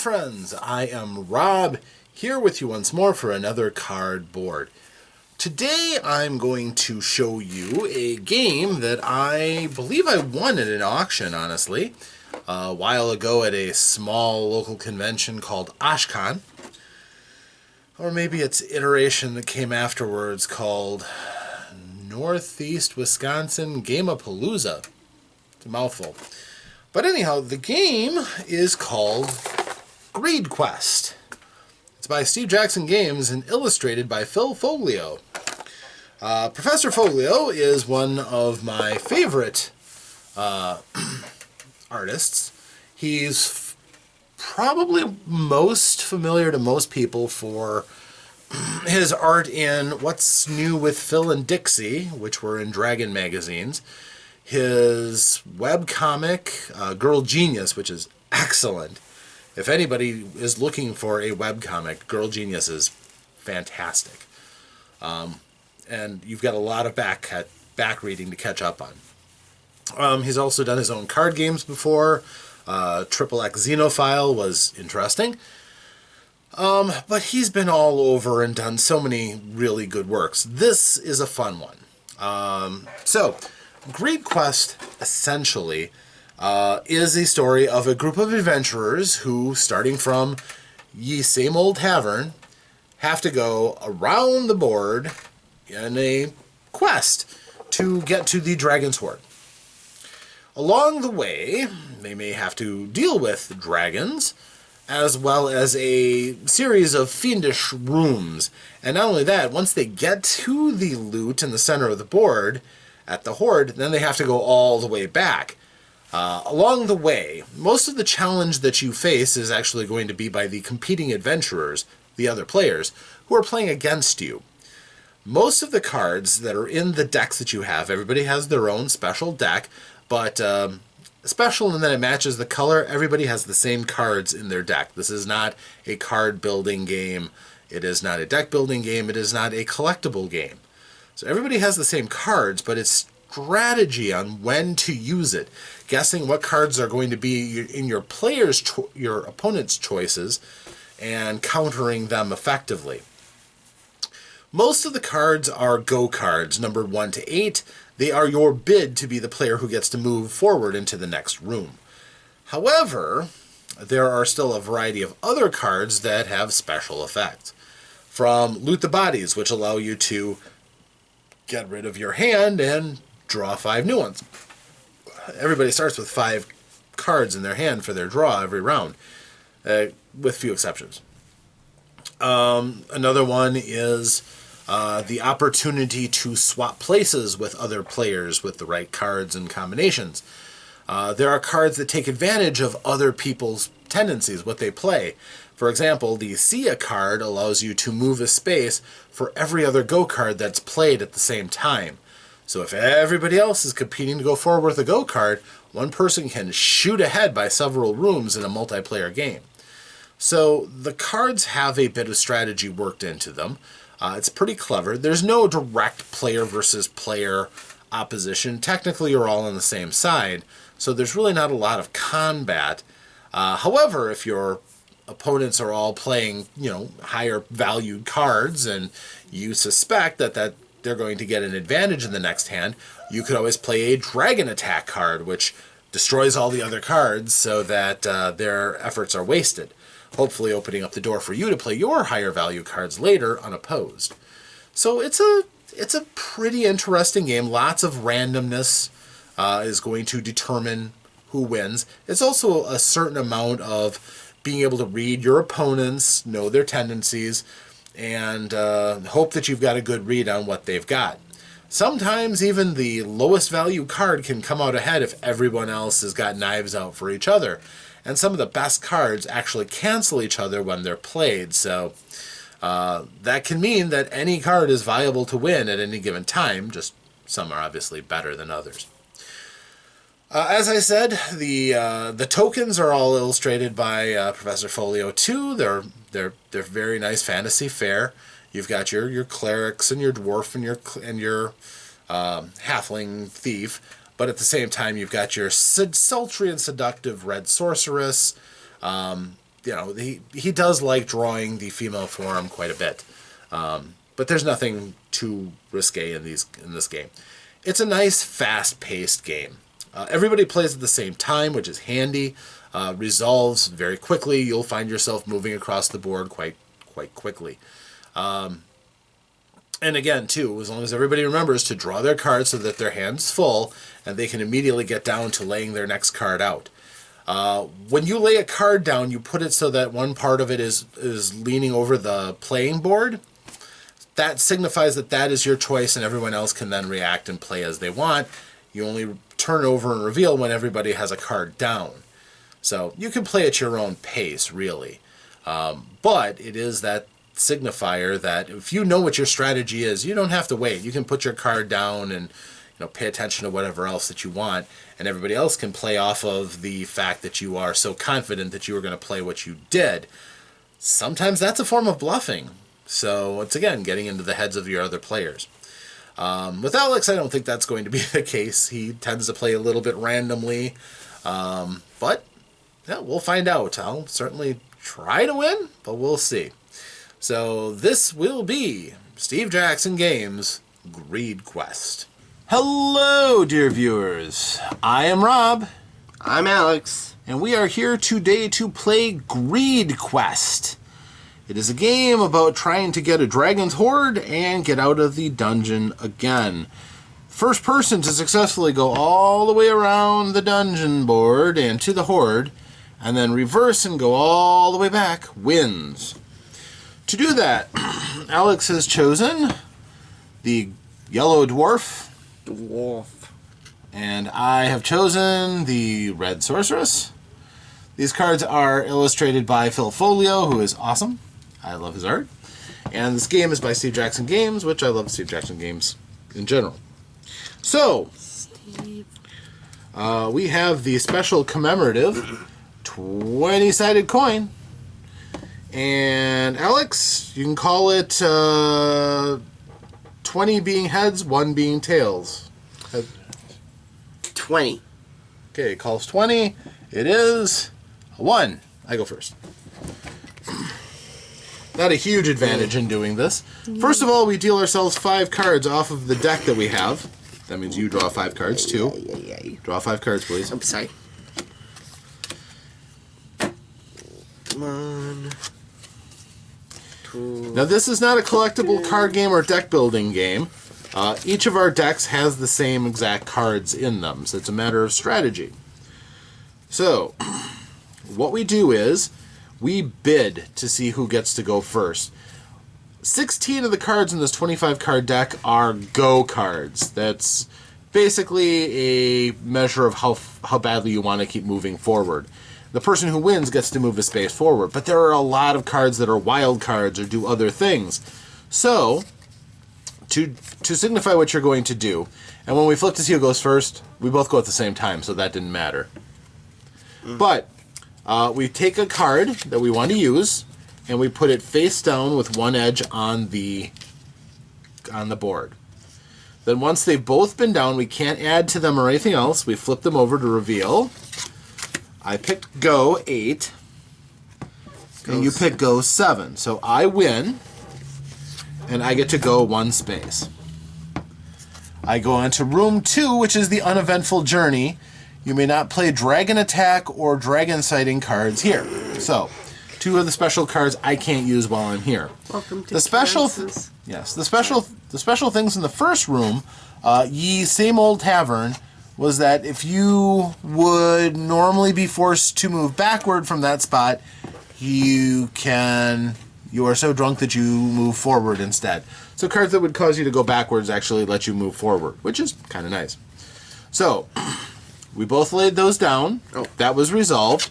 friends, I am Rob, here with you once more for another card board. Today I'm going to show you a game that I believe I won at an auction, honestly, a while ago at a small local convention called Ashcan. Or maybe its iteration that came afterwards called Northeast Wisconsin Gameapalooza. It's a mouthful. But anyhow, the game is called Greed Quest. It's by Steve Jackson Games and illustrated by Phil Foglio. Professor Foglio is one of my favorite artists. He's probably most familiar to most people for his art in What's New with Phil and Dixie, which were in Dragon magazines. His webcomic, Girl Genius, which is excellent. If anybody is looking for a webcomic, Girl Genius is fantastic. And you've got a lot of back reading to catch up on. He's also done his own card games before. Triple X Xenophile was interesting. But he's been all over and done so many really good works. This is a fun one. So, Greed Quest, essentially, is a story of a group of adventurers who, starting from ye same old tavern, have to go around the board in a quest to get to the Dragon's Hoard. Along the way, they may have to deal with dragons, as well as a series of fiendish rooms. And not only that, once they get to the loot in the center of the board, at the Hoard, then they have to go all the way back. Along the way, most of the challenge that you face is actually going to be by the competing adventurers, the other players, who are playing against you. Most of the cards that are in the decks that you have, everybody has their own special deck, but special in that it matches the color. Everybody has the same cards in their deck. This is not a card building game. It is not a deck building game. It is not a collectible game. So everybody has the same cards, but it's strategy on when to use it. Guessing what cards are going to be in your opponent's choices and countering them effectively. Most of the cards are go cards, numbered 1 to 8. They are your bid to be the player who gets to move forward into the next room. However, there are still a variety of other cards that have special effects. From Loot the Bodies, which allow you to get rid of your hand and draw 5 new ones. Everybody starts with 5 cards in their hand for their draw every round, with few exceptions. Another one is the opportunity to swap places with other players with the right cards and combinations. There are cards that take advantage of other people's tendencies, what they play. For example, the See a card allows you to move a space for every other go card that's played at the same time. So if everybody else is competing to go forward with a go card, one person can shoot ahead by several rooms in a multiplayer game. So the cards have a bit of strategy worked into them. It's pretty clever. There's no direct player versus player opposition. Technically, you're all on the same side, so there's really not a lot of combat. However, if your opponents are all playing, higher valued cards, and you suspect that they're going to get an advantage in the next hand, you could always play a dragon attack card, which destroys all the other cards so that their efforts are wasted, hopefully opening up the door for you to play your higher value cards later unopposed. So it's a pretty interesting game. Lots of randomness is going to determine who wins. It's also a certain amount of being able to read your opponents, know their tendencies, and hope that you've got a good read on what they've got. Sometimes even the lowest value card can come out ahead if everyone else has got knives out for each other. And some of the best cards actually cancel each other when they're played, so that can mean that any card is viable to win at any given time, just some are obviously better than others. As I said, the tokens are all illustrated by Professor Foglio too. They're very nice fantasy fare. You've got your clerics and your dwarf and your halfling thief, but at the same time you've got your sultry and seductive red sorceress, you know, he does like drawing the female form quite a bit. But there's nothing too risque in this game. It's a nice, fast-paced game. Everybody plays at the same time, which is handy. Resolves very quickly. You'll find yourself moving across the board quite quickly. And again, too, as long as everybody remembers to draw their cards so that their hand's full, and they can immediately get down to laying their next card out. When you lay a card down, you put it so that one part of it is leaning over the playing board. That signifies that that is your choice, and everyone else can then react and play as they want. You only turn over and reveal when everybody has a card down. So you can play at your own pace, really. But it is that signifier that if you know what your strategy is, you don't have to wait. You can put your card down and pay attention to whatever else that you want, and everybody else can play off of the fact that you are so confident that you were going to play what you did. Sometimes that's a form of bluffing. So it's, again, getting into the heads of your other players. With Alex, I don't think that's going to be the case. He tends to play a little bit randomly. But yeah, we'll find out. I'll certainly try to win, but we'll see. So this will be Steve Jackson Games Greed Quest. Hello, dear viewers. I am Rob. I'm Alex. And we are here today to play Greed Quest. It is a game about trying to get a dragon's hoard and get out of the dungeon again. First person to successfully go all the way around the dungeon board and to the hoard, and then reverse and go all the way back, wins. To do that, Alex has chosen the yellow dwarf. And I have chosen the red sorceress. These cards are illustrated by Phil Folio, who is awesome. I love his art. And this game is by Steve Jackson Games, which I love Steve Jackson Games in general. So, we have the special commemorative 20-sided coin. And Alex, you can call it 20 being heads, 1 being tails. 20. Okay, calls 20. It is a 1. I go first. Not a huge advantage in doing this. First of all, we deal ourselves 5 cards off of the deck that we have. That means you draw 5 cards, too. Draw 5 cards, please. I'm sorry. Come on. Now, this is not a collectible card game or deck building game. Each of our decks has the same exact cards in them, so it's a matter of strategy. So, what we do is we bid to see who gets to go first. 16 of the cards in this 25-card deck are go cards. That's basically a measure of how badly you want to keep moving forward. The person who wins gets to move a space forward, but there are a lot of cards that are wild cards or do other things. So, to signify what you're going to do, and when we flip to see who goes first, we both go at the same time, so that didn't matter. But we take a card that we want to use, and we put it face down with one edge on the board. Then once they've both been down, we can't add to them or anything else. We flip them over to reveal. I picked go 8, and you pick go 7. So I win, and I get to go 1 space. I go on to room 2, which is the uneventful journey. You may not play dragon attack or dragon sighting cards here. So, 2 of the special cards I can't use while I'm here. Welcome to the special, yes, the special things in the first room, ye same old tavern, was that if you would normally be forced to move backward from that spot, you are so drunk that you move forward instead. So cards that would cause you to go backwards actually let you move forward, which is kind of nice. So, we both laid those down. Oh. That was resolved.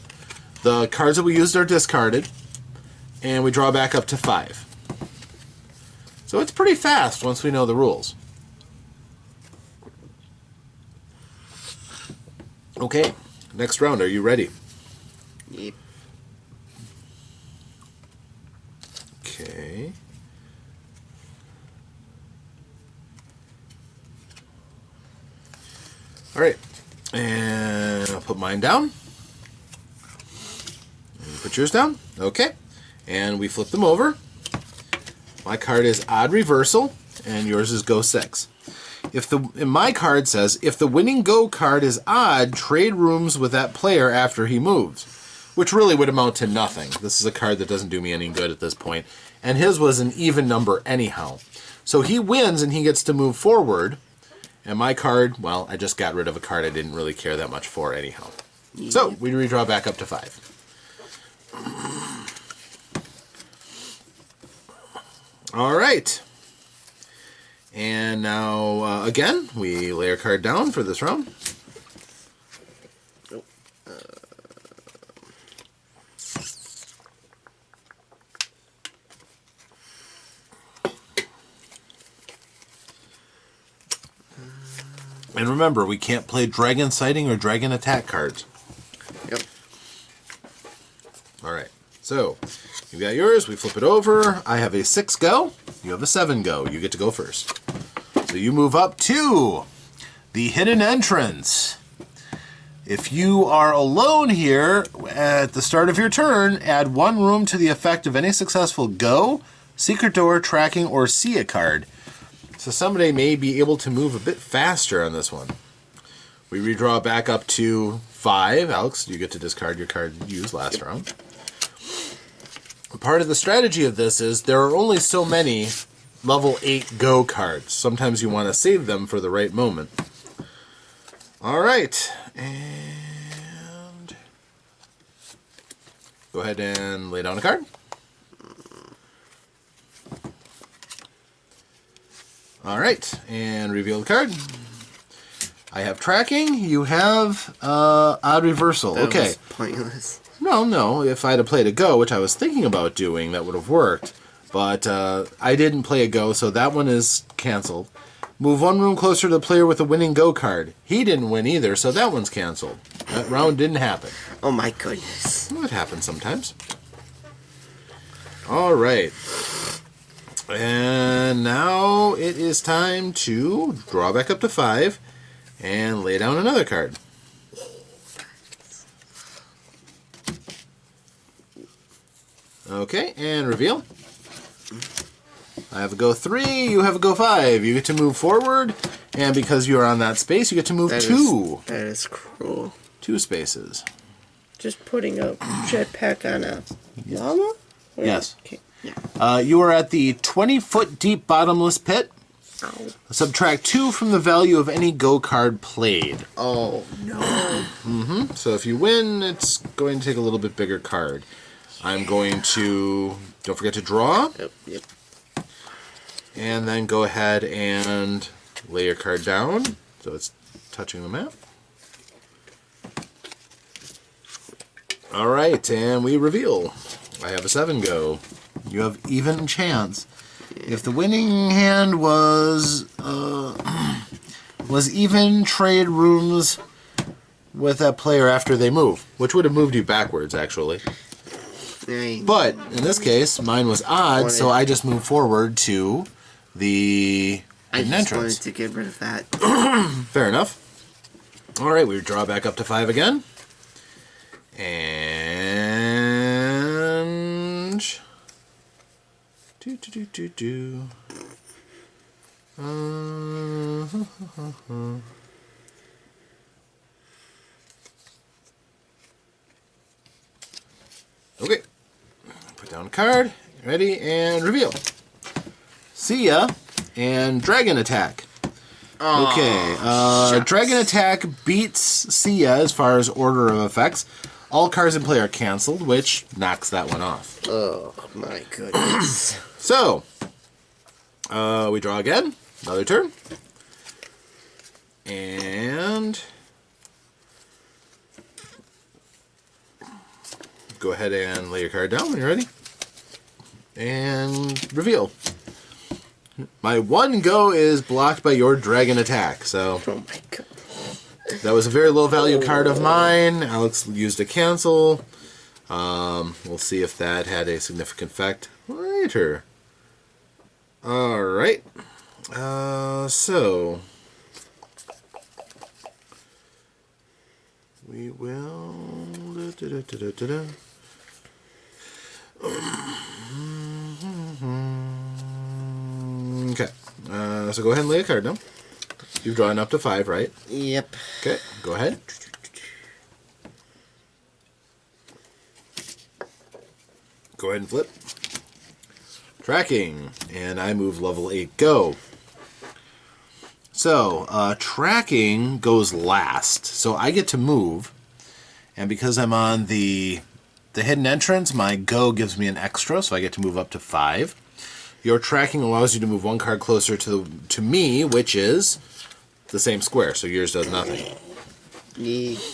The cards that we used are discarded. And we draw back up to 5. So it's pretty fast once we know the rules. Okay, next round. Are you ready? Yep. Okay. All right. And I'll put mine down. And Put yours down. Okay. And we flip them over. My card is odd reversal, and yours is go 6. And my card says, if the winning go card is odd, trade rooms with that player after he moves, which really would amount to nothing. This is a card that doesn't do me any good at this point. And his was an even number anyhow. So he wins and he gets to move forward. And my card, well, I just got rid of a card I didn't really care that much for anyhow. Yep. So we redraw back up to 5. All right. And now, again, we lay our card down for this round. And remember, we can't play Dragon Sighting or Dragon Attack cards. Yep. All right. So, you got yours. We flip it over. I have a 6 go. You have a 7 go. You get to go first. So you move up to the hidden entrance. If you are alone here at the start of your turn, add 1 room to the effect of any successful go, secret door, tracking, or see a card. So somebody may be able to move a bit faster on this one. We redraw back up to 5. Alex, you get to discard your card you used last round. Part of the strategy of this is there are only so many level 8 go cards. Sometimes you want to save them for the right moment. All right. And go ahead and lay down a card. All right, and reveal the card. I have tracking. You have odd reversal. That okay. Was pointless. No. If I had played a go, which I was thinking about doing, that would have worked. But I didn't play a go, so that one is canceled. Move 1 room closer to the player with a winning go card. He didn't win either, so that one's canceled. That round didn't happen. Oh my goodness. Well, it happens sometimes. All right. And now it is time to draw back up to 5 and lay down another card. Okay, and reveal. I have a go 3, you have a go 5. You get to move forward, and because you are on that space, you get to move 2. That is cruel. 2 spaces. Just putting a jetpack on a llama? Yes. Okay. Yeah. You are at the 20-foot deep bottomless pit. Ow. Subtract 2 from the value of any go card played. Oh, no. So if you win, it's going to take a little bit bigger card. I'm going to, don't forget to draw. Yep. And then go ahead and lay your card down so it's touching the map. All right, and we reveal. I have a 7 go. You have even chance. If the winning hand was even, trade rooms with that player after they move, which would have moved you backwards actually. But in this case, mine was odd, so I just moved forward to the hidden entrance. Wanted to get rid of that. Fair enough. All right, we draw back up to 5 again, and okay. Put down a card. Ready and reveal. See ya. And Dragon Attack. Okay. Dragon Attack beats See Ya as far as order of effects. All cards in play are canceled, which knocks that one off. Oh my goodness. So, we draw again. Another turn. And go ahead and lay your card down when you're ready. And reveal. My 1 go is blocked by your Dragon Attack. So, Oh my god. that was a very low value card of mine. Alex used a cancel. We'll see if that had a significant effect later. Alright. So we will So go ahead and lay a card down. You've drawn up to 5, right? Yep. Okay, go ahead. Go ahead and flip. Tracking. And I move level 8. Go. So, tracking goes last. So I get to move. And because I'm on the hidden entrance, my go gives me an extra, so I get to move up to 5. Your tracking allows you to move one card closer to me, which is the same square, so yours does nothing.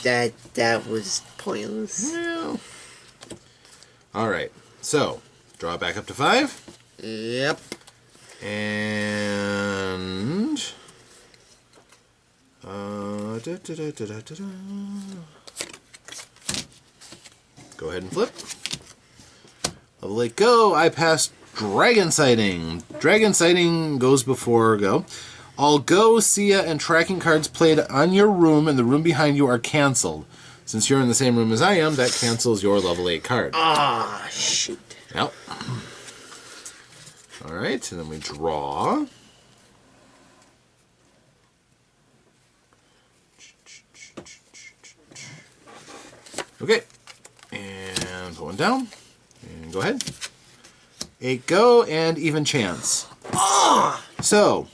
That was pointless. Well, all right. So draw it back up to 5. Yep. And go ahead and flip. Level 8, go. I passed Dragon Sighting. Dragon Sighting goes before go. All go, Sia, and tracking cards played on your room and the room behind you are canceled. Since you're in the same room as I am, that cancels your level 8 card. Ah, shoot. Yep. Alright, and then we draw. Okay. And put one down. And go ahead. 8 go and even chance. So,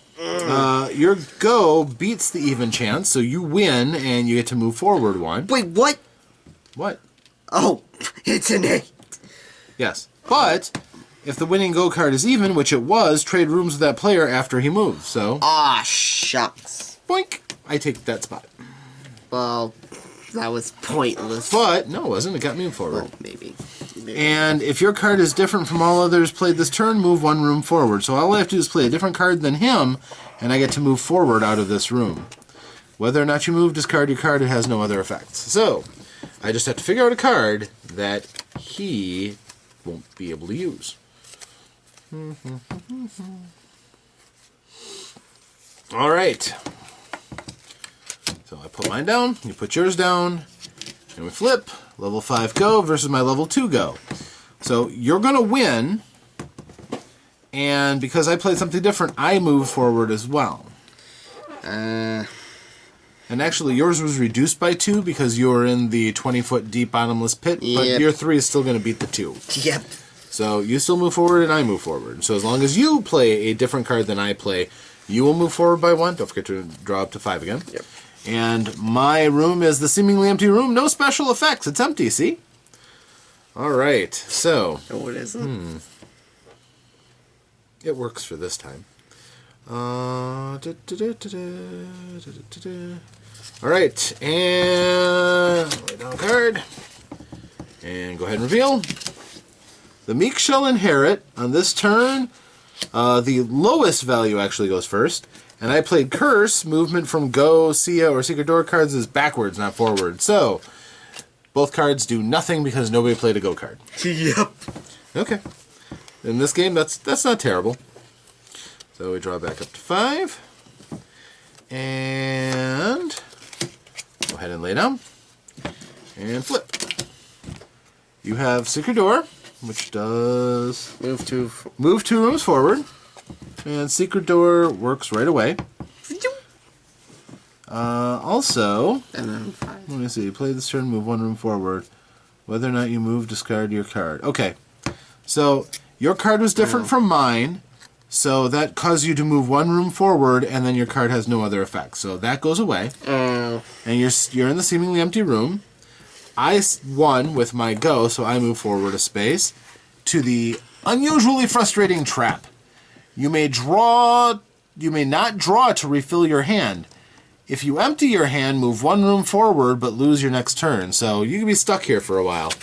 your go beats the even chance, so you win and you get to move forward 1. Wait, what? What? Oh, it's an 8. Yes. But, if the winning go card is even, which it was, trade rooms with that player after he moves. So, Ah, shucks. boink! I take that spot. Well, that was pointless. But, no, it wasn't. It got moved forward. Well, maybe. And if your card is different from all others played this turn, move 1 room forward. So all I have to do is play a different card than him, and I get to move forward out of this room. Whether or not you move, discard your card, it has no other effects. So, I just have to figure out a card that he won't be able to use. Alright. So I put mine down, you put yours down, and we flip. Level 5 go versus my level 2 go. So you're going to win, and because I played something different, I move forward as well. And actually, yours was reduced by 2 because you were in the 20-foot deep bottomless pit, but Yep. your 3 is still going to beat the 2. Yep. So you still move forward and I move forward. So as long as you play a different card than I play, you will move forward by 1. Don't forget to draw up to 5 again. Yep. And my room is the seemingly empty room. No special effects. It's empty, see? Alright, so... Oh, what is it? It works for this time. Alright, and... lay down a card. And go ahead and reveal. The meek shall inherit. On this turn, the lowest value actually goes first. And I played Curse. Movement from Go, Sia, or Secret Door cards is backwards, not forward. So, both cards do nothing because nobody played a Go card. Yep. Okay. In this game, that's not terrible. So we draw back up to 5. And go ahead and lay down. And flip. You have Secret Door, which does... Move 2 rooms forward. And Secret Door works right away. Also, and then 5. let me see. Play this turn, move 1 room forward. Whether or not you move, discard your card. Okay. So, your card was different from mine. So, that caused you to move 1 room forward, and then your card has no other effects. So, that goes away. And you're in the seemingly empty room. I won with my go, so I move forward a space to the unusually frustrating trap. You may not draw to refill your hand. If you empty your hand, move 1 room forward, but lose your next turn. So you can be stuck here for a while.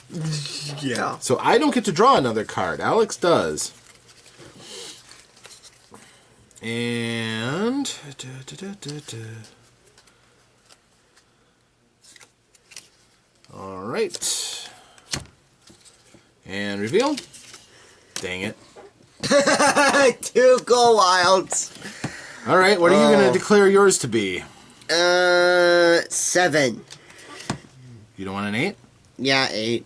Yeah. So I don't get to draw another card. Alex does. And... Alright. And reveal. Dang it. 2 go wilds. Alright, what are you going to declare yours to be? 7. You don't want an 8? Yeah, 8.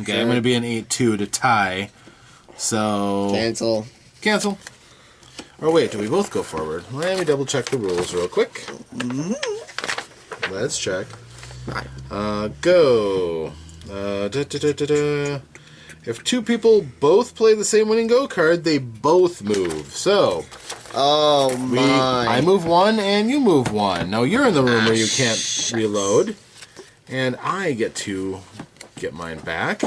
Okay, Sure. I'm going to be an 8-2 to tie. So... Cancel. Cancel. Or wait, do we both go forward? Let me double check the rules real quick. Let's check. Go. If two people both play the same winning go card, they both move. So, Oh my! I move one and you move one. Now you're in the room where you can't reload, and I get to get mine back.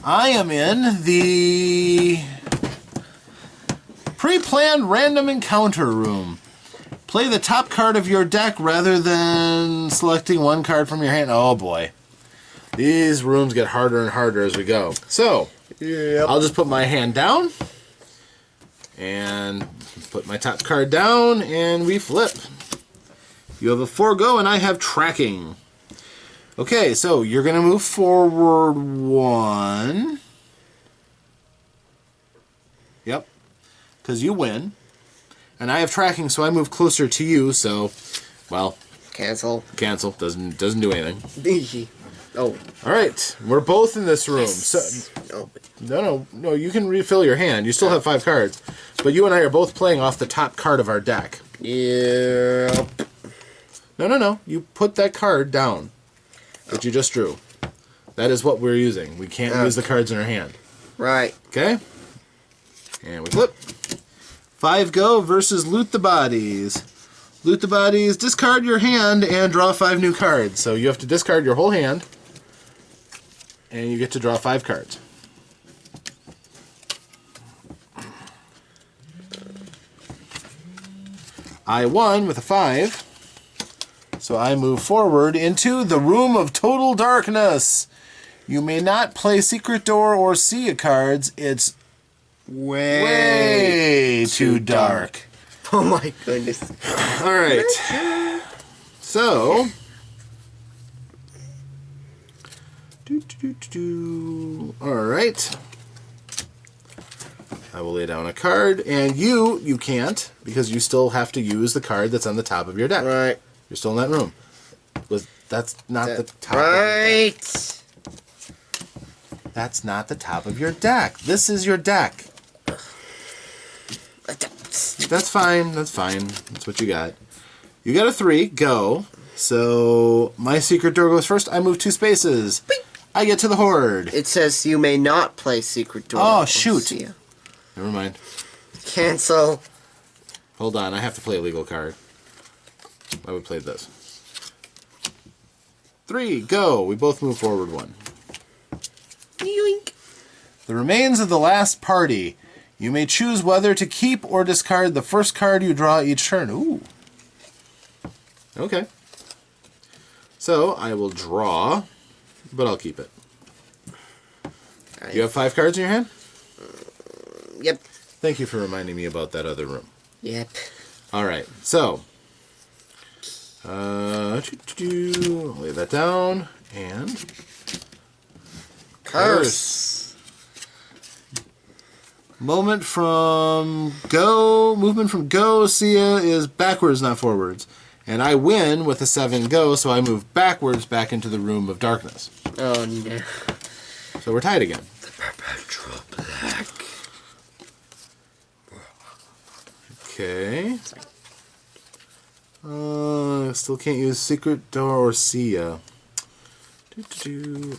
I am in the pre-planned random encounter room. Play the top card of your deck rather than selecting one card from your hand. Oh boy. These rooms get harder and harder as we go. So, I'll just put my hand down and put my top card down and we flip. You have a 4-go and I have tracking. Okay, so you're going to move forward 1. Yep. Because you win. And I have tracking, so I move closer to you, so, well... Cancel. Cancel. Doesn't do anything. Oh. Alright, we're both in this room. Yes. So, no, you can refill your hand. You still have 5 cards. But you and I are both playing off the top card of our deck. Yep. No. You put that card down that you just drew. That is what we're using. We can't use the cards in our hand. Right. Okay? And we flip. 5-go versus loot the bodies. Loot the bodies, discard your hand, and draw 5 new cards. So you have to discard your whole hand, and you get to draw 5 cards. I won with a 5, so I move forward into the Room of Total Darkness. You may not play Secret Door or Sea cards. It's way too dark. Oh my goodness. Alright. So. Alright. I will lay down a card, and you can't, because you still have to use the card that's on the top of your deck. Right. You're still in that room. That's not the top right. of your deck. That's not the top of your deck. This is your deck. That's fine. That's fine. That's what you got. You got a 3. Go. So my secret door goes first. I move 2 spaces. Bing. I get to the horde. It says you may not play Secret Door. Oh, shoot. Never mind. Cancel. Hold on. I have to play a legal card. I would play this. 3. Go. We both move forward 1. Yoink. The remains of the last party. You may choose whether to keep or discard the first card you draw each turn. Ooh. Okay. So, I will draw, but I'll keep it. You have 5 cards in your hand? Yep. Thank you for reminding me about that other room. Yep. Alright, so. I'll lay that down, and... Curse. Movement from go, Sia is backwards, not forwards. And I win with a 7-go, so I move backwards back into the Room of Darkness. Oh, no. So we're tied again. The Perpetual Black. Okay. Still can't use Secret Door or Sia.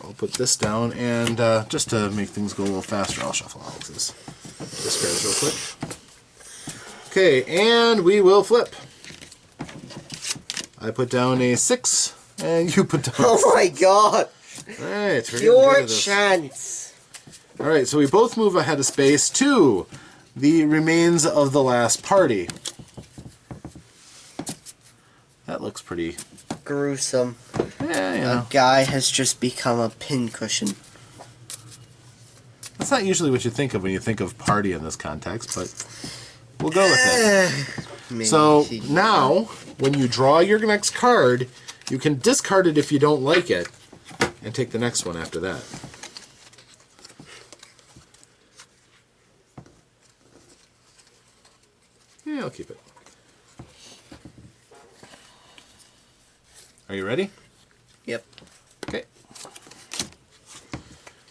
I'll put this down, and just to make things go a little faster, I'll shuffle Alex's discards real quick. Okay, and we will flip. I put down a 6, and you put down a 6. Oh my god! Alright, Your chance! Alright, so we both move ahead of space to the remains of the last party. That looks pretty... gruesome. Yeah, you know. A guy has just become a pincushion. That's not usually what you think of when you think of party in this context, but we'll go with it. So now, when you draw your next card, you can discard it if you don't like it, and take the next one after that. Yeah, I'll keep it. Are you ready? Yep. Okay.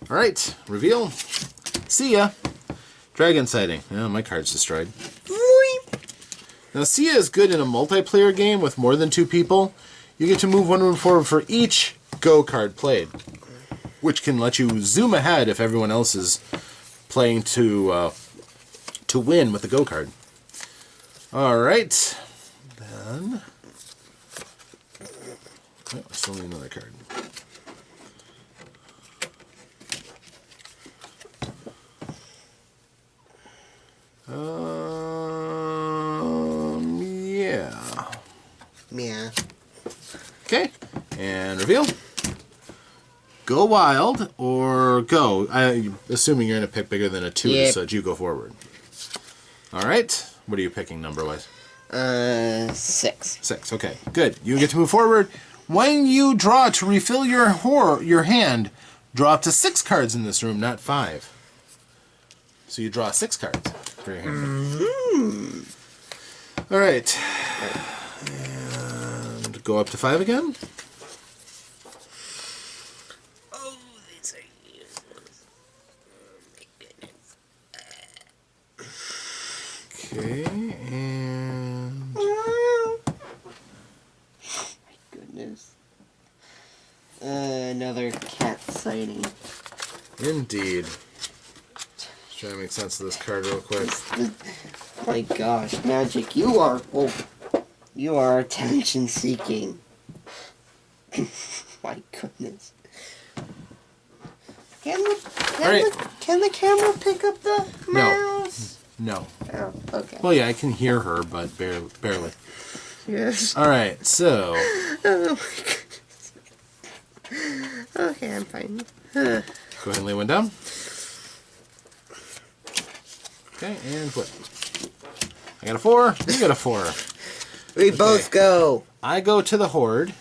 Alright, reveal. See ya. Dragon sighting. Oh, my card's destroyed. Now, Sia is good in a multiplayer game with more than 2 people. You get to move one room forward for each go card played, which can let you zoom ahead if everyone else is playing to win with the go card. All right, then. Oh, I still need another card. Yeah. Yeah. Okay, and reveal. Go wild or go. Assuming you're going to pick bigger than a 2 Yep. so that you go forward. All right. What are you picking number-wise? 6. 6. Okay, good. You get to move forward. When you draw to refill your hand, draw up to 6 cards in this room, not 5. So you draw 6 cards for your hand. All right. And go up to 5 again. Oh, these are useless. Oh, my goodness. Okay, and... Oh, my goodness. Another cat sighting. Indeed. Try to make sense of this card real quick. My gosh, Magic, you are attention seeking. My goodness. Can the camera pick up the mouse? No. Oh, okay. Well, yeah, I can hear her, but barely. Yes. All right, so... Oh my goodness. Okay, I'm fine. Go ahead and lay one down. Okay, and flip. I got a 4. You got a 4. We both go. I go to the horde,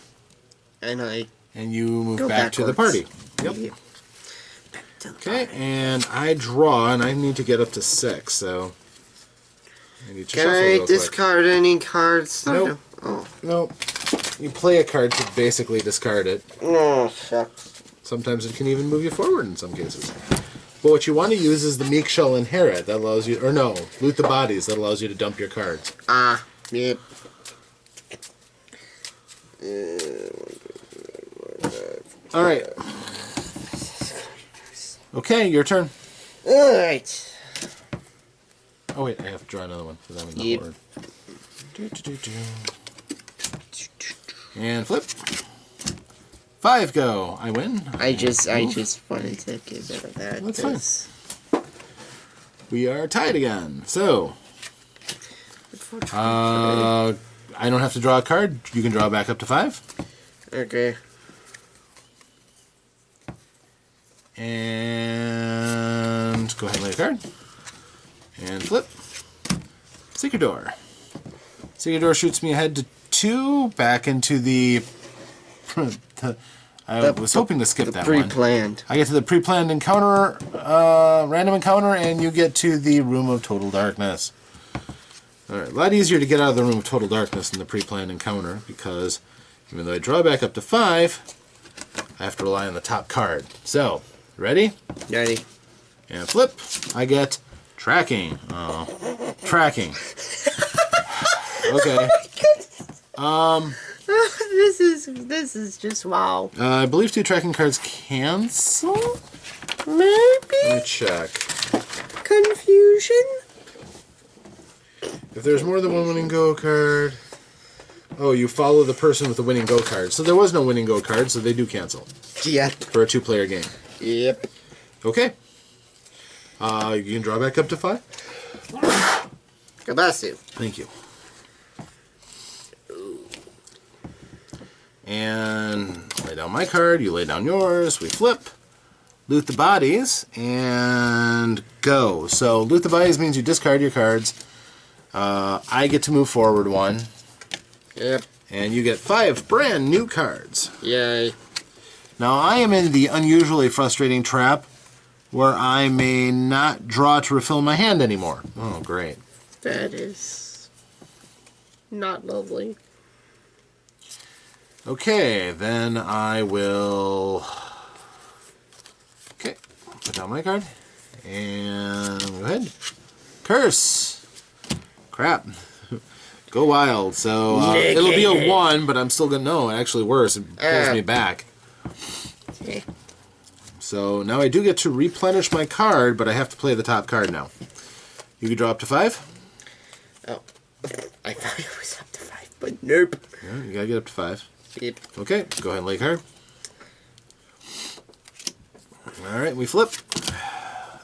And I and you move Go back to the party. backwards. Yep. back to the Okay, and I draw, and I need to get up to 6, so... I need to Can shuffle I real quick. discard any cards? Nope. Oh. Nope. You play a card to basically discard it. Oh, shucks. Sometimes it can even move you forward in some cases. But what you want to use is the Meek Shall Inherit. That allows you... Or no, Loot the Bodies. That allows you to dump your cards. Ah, yep. Alright. Okay, your turn. Alright. Oh wait, I have to draw another one because I'm in the Yep. horde. And flip. 5 go. I win. I just wanted to get rid of that. That's fine. 'cause- We are tied again. So, I don't have to draw a card. You can draw back up to 5. Okay. And go ahead and lay a card. And flip. Secret Door. Secret Door shoots me ahead to 2, back into the... I was hoping to skip that one. Pre-planned. I get to the pre-planned encounter, random encounter, and you get to the Room of Total Darkness. Alright, a lot easier to get out of the Room of Total Darkness than the pre-planned encounter, because even though I draw back up to 5, I have to rely on the top card. So, ready? Ready. And flip. I get Tracking. Oh, Tracking. Okay. This is just wow. I believe 2 tracking cards cancel? Maybe Let me check. confusion. If there's more than one winning go card... Oh, you follow the person with the winning go card. So there was no winning go card, so they do cancel. Yep. For a 2-player game. Yep. Okay. You can draw back up to 5. Kabasu. Thank you. And lay down my card, you lay down yours, we flip, loot the bodies, and go. So loot the bodies means you discard your cards. I get to move forward 1. Yep. And you get 5 brand new cards. Yay. Now I am in the unusually frustrating trap where I may not draw to refill my hand anymore. Oh, great. That is not lovely. Okay, then I will... Okay, put down my card. And go ahead. Curse! Crap. Go wild. So it'll be a 1, but I'm still gonna no. Actually, worse. It pulls me back. Okay. So now I do get to replenish my card, but I have to play the top card now. You can draw up to 5. Oh, I thought it was up to 5, but nope. Yeah, you gotta get up to 5. Yep. Okay, go ahead and lay a card. All right, we flip.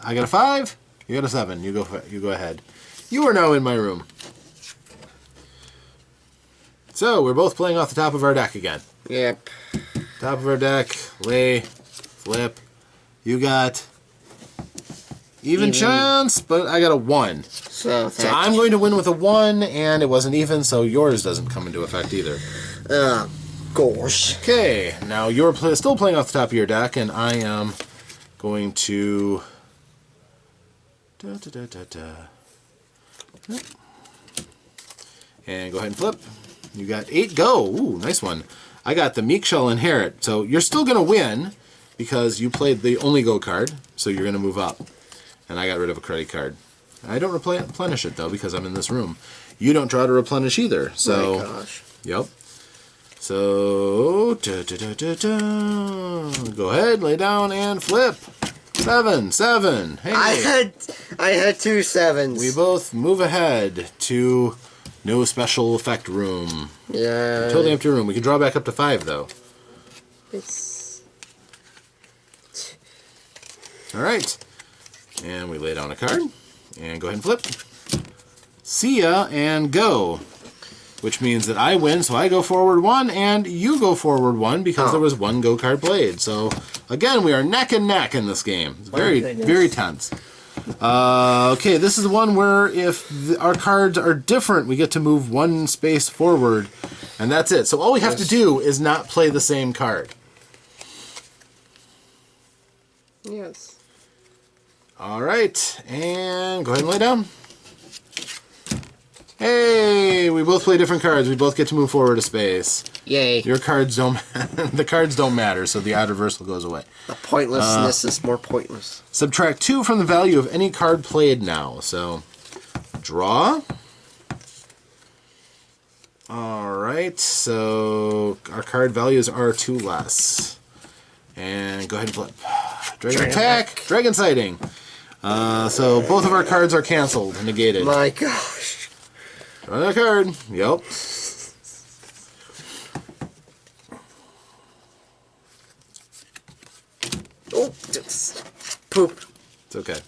I got a 5. You got a 7. You go ahead. You are now in my room. So we're both playing off the top of our deck again. Yep. Top of our deck. Lay. Flip. You got even chance, but I got a 1. So I'm going to win with a 1, and it wasn't even, so yours doesn't come into effect either. Gosh. Okay, now you're still playing off the top of your deck, and I am going to... And go ahead and flip. You got 8 go. Ooh, nice one. I got the Meek shall inherit. So you're still going to win because you played the only go card, so you're going to move up. And I got rid of a credit card. I don't replenish it, though, because I'm in this room. You don't draw to replenish either. So, oh my gosh. Yep. So, go ahead, lay down, and flip. 7. Hey. I had 2 7s. We both move ahead to no special effect room. Yeah. Totally empty room. We can draw back up to 5, though. All right. And we lay down a card. And go ahead and flip. See ya and go. Which means that I win, so I go forward 1, and you go forward 1 because there was 1 go card played. So, again, we are neck and neck in this game. It's very tense. Okay, this is the one where if our cards are different, we get to move 1 space forward, and that's it. So all we have to do is not play the same card. Yes. All right, and go ahead and lay down. Hey, we both play different cards. We both get to move forward a space. Yay. Your cards don't the cards don't matter, so the odd reversal goes away. The pointlessness is more pointless. Subtract 2 from the value of any card played now. So, draw. All right, so our card values are 2 less. And go ahead and flip. Dragon attack, dragon sighting. So both of our cards are canceled, negated. My gosh. Draw that card. Yep. Oh, poop. It's okay.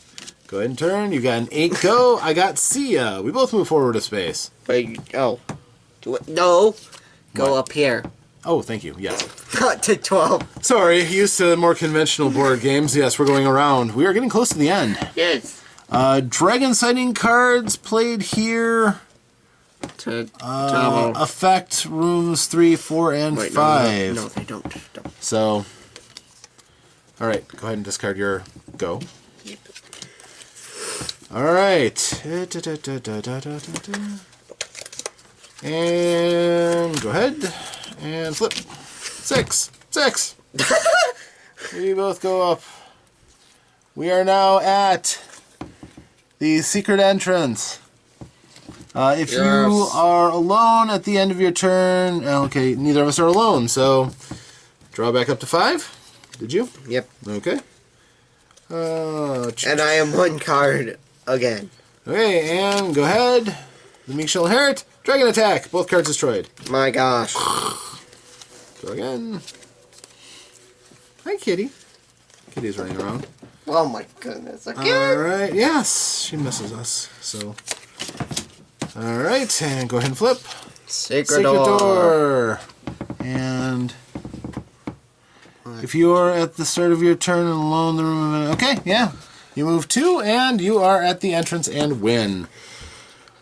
Go ahead and turn. You got an 8 go. I got see ya. We both move forward a space. Wait, oh. Do it. No. Go What? up here. Oh, thank you. Yes. Cut to 12. Sorry, used to more conventional board games. Yes, we're going around. We are getting close to the end. Yes. Dragon sighting cards played here. Affect rooms 3, 4, and Wait, 5. No, they don't. So, all right, go ahead and discard your go. Yep. All right. And go ahead and flip. 6. We both go up. We are now at the secret entrance. If you are alone at the end of your turn, okay, neither of us are alone, so draw back up to 5. Did you? Yep. Okay. And I am 1 card again. Okay, and go ahead. The Meek shall inherit. Dragon attack. Both cards destroyed. My gosh. Go again. Hi, Kitty. Kitty's running around. Oh my goodness. Alright, yes. She misses us, so... Alright, and go ahead and flip. Secret door. And... if you are at the start of your turn and alone in the room... Okay, yeah. You move 2, and you are at the entrance and win.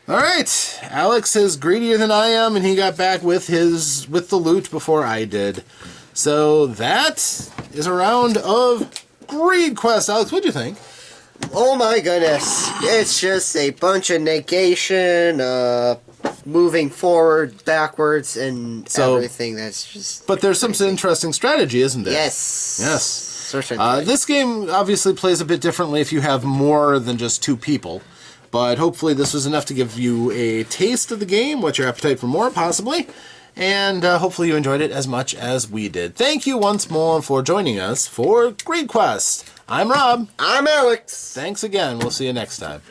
Alright, Alex is greedier than I am, and he got back with the loot before I did. So that is a round of Greed Quest. Alex, what'd you think? Oh my goodness. It's just a bunch of negation, moving forward, backwards, and everything that's just... But there's some interesting strategy, isn't there? Yes. Yes. Certainly. This game obviously plays a bit differently if you have more than just 2 people. But hopefully this was enough to give you a taste of the game, whet your appetite for more, possibly. And hopefully you enjoyed it as much as we did. Thank you once more for joining us for Greed Quest. I'm Rob. I'm Alex. Thanks again. We'll see you next time.